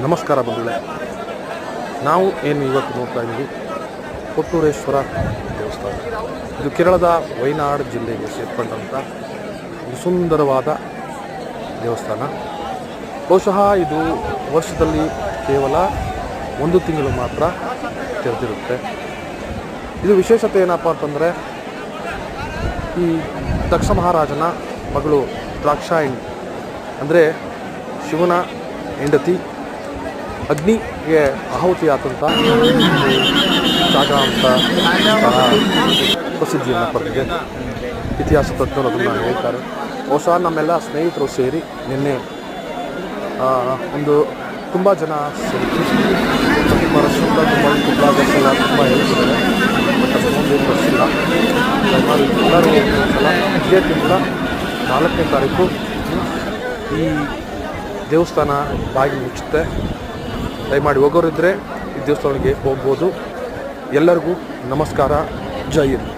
ನಮಸ್ಕಾರ ಬಂಧುಗಳೇ, ನಾವು ಏನು ಇವತ್ತು ನೋಡ್ತಾ ಇದ್ದೀವಿ ಕೊಟ್ಟೂರೇಶ್ವರ ದೇವಸ್ಥಾನ. ಇದು ಕೇರಳದ ವಯನಾಡ್ ಜಿಲ್ಲೆಗೆ ಸೇರ್ಕೊಂಡಂಥ ಒಂದು ಸುಂದರವಾದ ದೇವಸ್ಥಾನ. ಬಹುಶಃ ಇದು ವರ್ಷದಲ್ಲಿ ಕೇವಲ 1 ತಿಂಗಳು ಮಾತ್ರ ತೆರೆದಿರುತ್ತೆ. ಇದು ವಿಶೇಷತೆ ಏನಪ್ಪ ಅಂತಂದರೆ, ಈ ದಕ್ಷ ಮಹಾರಾಜನ ಮಗಳು ದ್ರಾಕ್ಷಾಯಣಿ ಅಂದರೆ ಶಿವನ ಹೆಂಡತಿ ಅಗ್ನಿಗೆ ಆಹುತಿ ಆದಂಥ ಜಾಗ ಅಂತ ಪ್ರಸಿದ್ಧಿಯನ್ನು ಪಡೆದಿದೆ. ಇತಿಹಾಸ ತಜ್ಞರು ಅದನ್ನು ಹೇಳ್ತಾರೆ. ಬಹುಶಃ ನಮ್ಮೆಲ್ಲ ಸ್ನೇಹಿತರು ಸೇರಿ ನಿನ್ನೆ ಒಂದು ತುಂಬ ಜನ ಸೇರಿ ತುಂಬ ರಶಿಂದ ತುಂಬ ಬಸ್ಸೆಲ್ಲ ತುಂಬ ಹೇಳ್ತಿದ್ದಾರೆ. ಬಟ್ ಅಷ್ಟೊಂದೇನು ಬಸ್ಸಿಲ್ಲ. ದಯಮಾಡಿ ಎಲ್ಲರೂ ಸಲ ಇದೇ ತಿಂಗಳ 4ನೇ ತಾರೀಕು ಈ ದೇವಸ್ಥಾನ ಬಾಗಿ ಮುಚ್ಚುತ್ತೆ. ದಯಮಾಡಿ ಹೋಗೋರಿದ್ದರೆ ಈ ದೇವಸ್ಥಾನಕ್ಕೆ ಹೋಗ್ಬೋದು. ಎಲ್ಲರಿಗೂ ನಮಸ್ಕಾರ. ಜೈ ಹಿಂದ್.